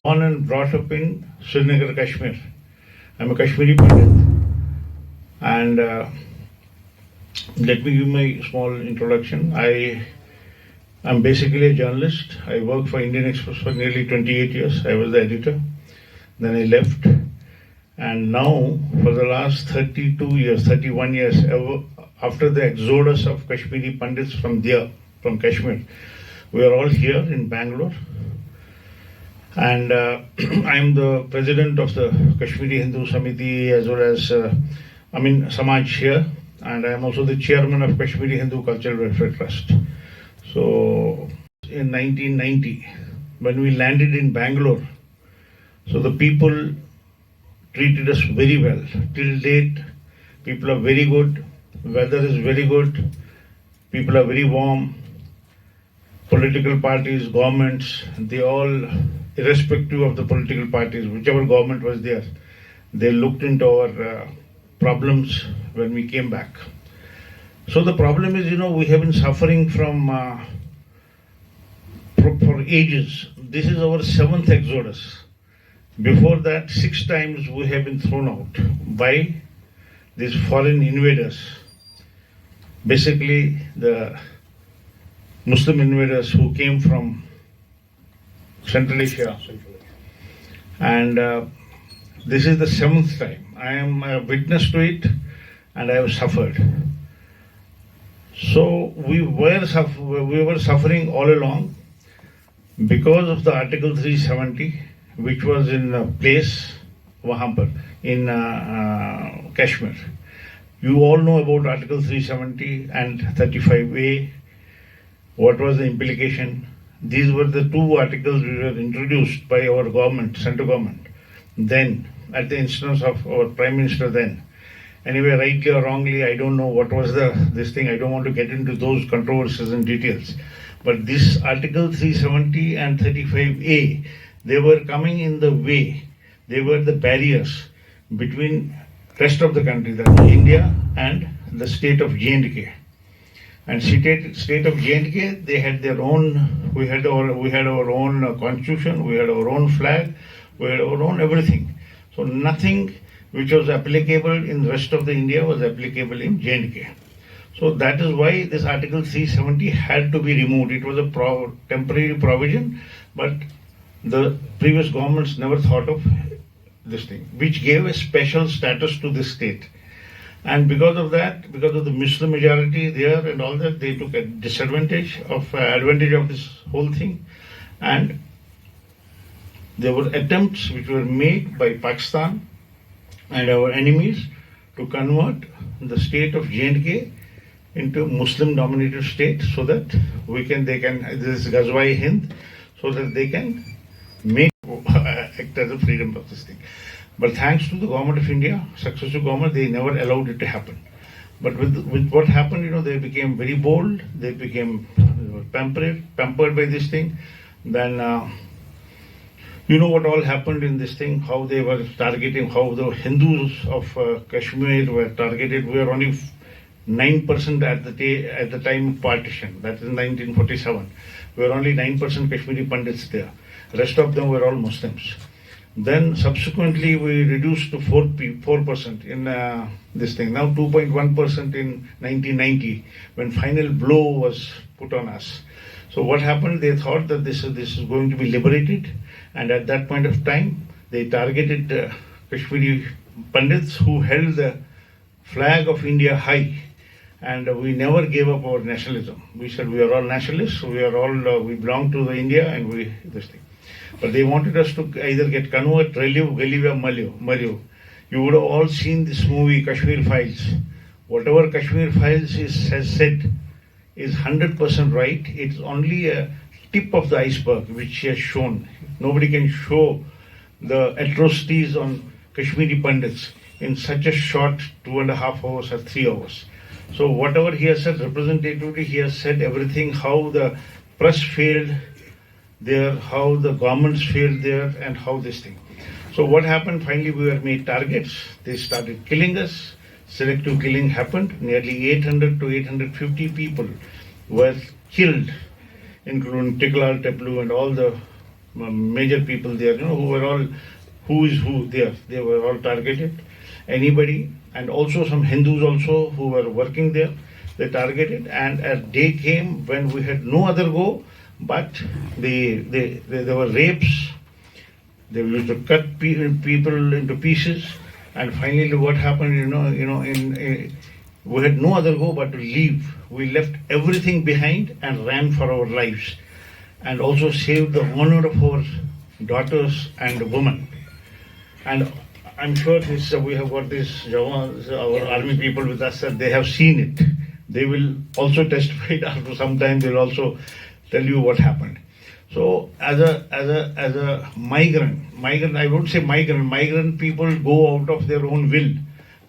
Born and brought up in Srinagar, Kashmir. I'm a Kashmiri Pandit. And let me give my small introduction. I'm basically a journalist. I worked for Indian Express for nearly 28 years. I was the editor. Then I left. And now, for the last 31 years, after the exodus of Kashmiri Pandits from Kashmir, we are all here in Bangalore. And I'm the president of the Kashmiri Hindu Samiti as well as, Samaj here. And I'm also the chairman of Kashmiri Hindu Cultural Welfare Trust. So, in 1990, when we landed in Bangalore, so the people treated us very well. Till date, people are very good. Weather is very good. People are very warm. Political parties, governments, they all, irrespective of the political parties, whichever government was there, they looked into our problems when we came back. So the problem is, we have been suffering from for ages. This is our 7th exodus. Before that, 6 times we have been thrown out by these foreign invaders. Basically, the Muslim invaders who came from Central Asia. And this is the 7th time. I am a witness to it and I have suffered. So we were suffering all along because of the Article 370, which was in place in Kashmir. You all know about Article 370 and 35A. What was the implication? These were the 2 articles which were introduced by our government, central government, then, at the instance of our Prime Minister then. Anyway, rightly or wrongly, I don't know what was this thing. I don't want to get into those controversies and details. But this Article 370 and 35A, they were coming in the way. They were the barriers between rest of the country, that is India and the state of J&K. And state of J&K, they had their own. We had our own constitution. We had our own flag. We had our own everything. So nothing which was applicable in the rest of the India was applicable in J&K. So that is why this Article 370 had to be removed. It was a temporary provision, but the previous governments never thought of this thing, which gave a special status to this state. And because of that, because of the Muslim majority there and all that, they took a advantage of this whole thing. And there were attempts which were made by Pakistan and our enemies to convert the state of J&K into Muslim-dominated state so that this is Ghazwa-e-Hind, so that they can act as a freedom of this thing. But thanks to the government of India, successive government, they never allowed it to happen. But with what happened, they became very bold. They became pampered by this thing. Then, what all happened in this thing, how they were targeting, how the Hindus of Kashmir were targeted. We were only 9% at the time of partition, that is 1947. We were only 9% Kashmiri Pandits there. Rest of them were all Muslims. Then subsequently we reduced to 4% in this thing. Now 2.1% in 1990 when final blow was put on us. So what happened? They thought that this is going to be liberated, and at that point of time they targeted Kashmiri Pandits who held the flag of India high, and we never gave up our nationalism. We said we are all nationalists. We belong to the India, and this thing. But they wanted us to either get convert, relive, Mario. You would have all seen this movie, Kashmir Files. Whatever Kashmir Files has said is 100% right. It's only a tip of the iceberg which she has shown. Nobody can show the atrocities on Kashmiri Pandits in such a short 2.5 hours or 3 hours. So whatever he has said representatively, he has said everything, how the press failed there, how the governments failed there, and how this thing. So what happened? Finally, we were made targets. They started killing us. Selective killing happened. Nearly 800 to 850 people were killed, including Tiklal, Teplu, and all the major people there, who were all who is who there. They were all targeted. Anybody, and also some Hindus also who were working there, they targeted. And a day came when we had no other go, but there were rapes. They used to cut people into pieces. And finally, what happened? We had no other go but to leave. We left everything behind and ran for our lives, and also saved the honor of our daughters and women. And I'm sure we have got this Jawans, our army people with us, that they have seen it. They will also testify after some time. They'll also tell you what happened. So as a migrant, I won't say migrant people go out of their own will,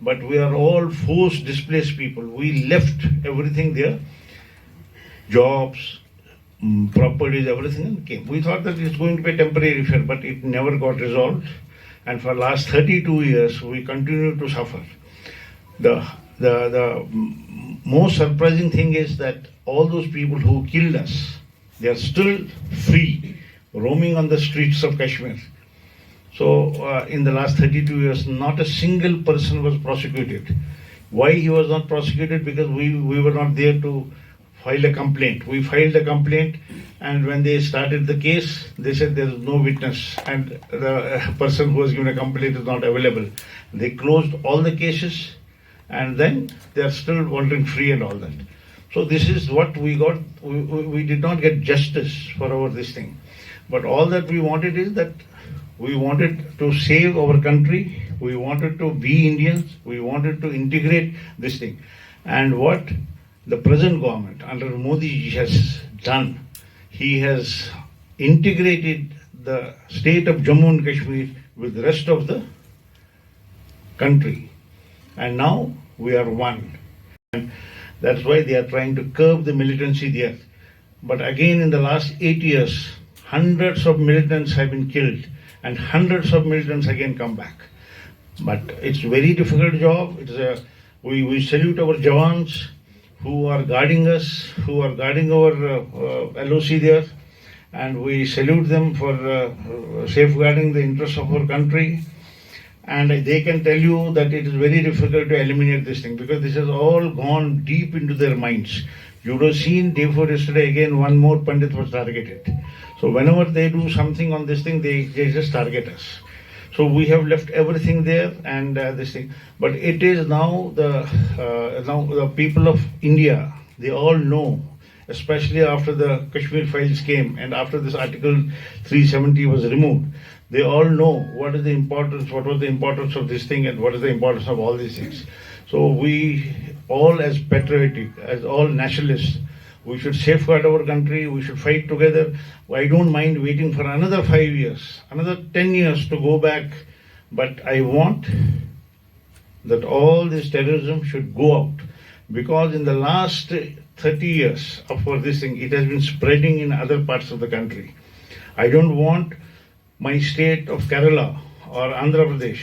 but we are all forced displaced people. We left everything there, jobs, properties, everything, and came. We thought that it's going to be a temporary affair, but it never got resolved. And for last 32 years, we continue to suffer. The most surprising thing is that all those people who killed us, they are still free, roaming on the streets of Kashmir. So in the last 32 years, not a single person was prosecuted. Why he was not prosecuted? Because we were not there to file a complaint. We filed a complaint, and when they started the case, they said there is no witness, and the person who was given a complaint is not available. They closed all the cases, and then they are still wandering free and all that. So this is what we got. We did not get justice for our this thing. But all that we wanted is that we wanted to save our country. We wanted to be Indians. We wanted to integrate this thing. And what the present government under Modi has done, he has integrated the state of Jammu and Kashmir with the rest of the country. And now we are one. And that's why they are trying to curb the militancy there. But again, in the last 8 years, hundreds of militants have been killed, and hundreds of militants again come back. But it's a very difficult job. We salute our Jawans who are guarding us, who are guarding our LOC there, and we salute them for safeguarding the interests of our country. And they can tell you that it is very difficult to eliminate this thing, because this has all gone deep into their minds. You would have seen day before yesterday, again, one more Pandit was targeted. So whenever they do something on this thing, they just target us. So we have left everything there, and this thing. But it is now the people of India, they all know, especially after the Kashmir files came and after this Article 370 was removed, they all know what was the importance of this thing, and what is the importance of all these things. So we all, as patriotic, as all nationalists, we should safeguard our country, we should fight together. I don't mind waiting for another 5 years, another 10 years to go back, but I want that all this terrorism should go out, because in the last 30 years for this thing, it has been spreading in other parts of the country. I don't want my state of Kerala or Andhra Pradesh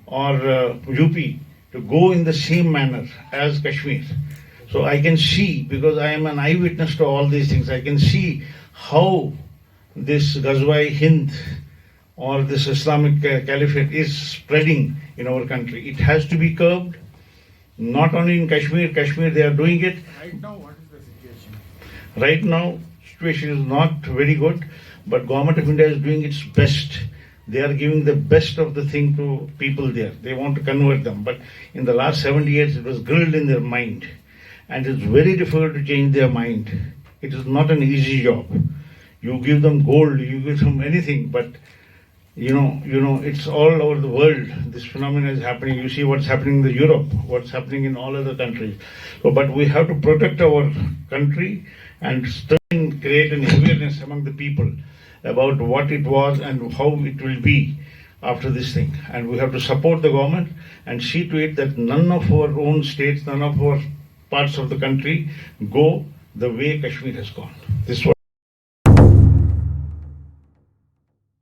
or UP to go in the same manner as Kashmir. So I can see, because I am an eyewitness to all these things, I can see how this Ghazwa Hind or this Islamic Caliphate is spreading in our country. It has to be curbed, not only in Kashmir. Kashmir, they are doing it. Right now, what is the situation? Right now, situation is not very good, but Government of India is doing its best. They are giving the best of the thing to people there. They want to convert them. But in the last 70 years, it was grilled in their mind. And it's very difficult to change their mind. It is not an easy job. You give them gold, you give them anything, but it's all over the world. This phenomenon is happening. You see what's happening in Europe, what's happening in all other countries. So, but we have to protect our country and still create an awareness among the people about what it was and how it will be after this thing. And we have to support the government and see to it that none of our own states, none of our parts of the country go the way Kashmir has gone. This is what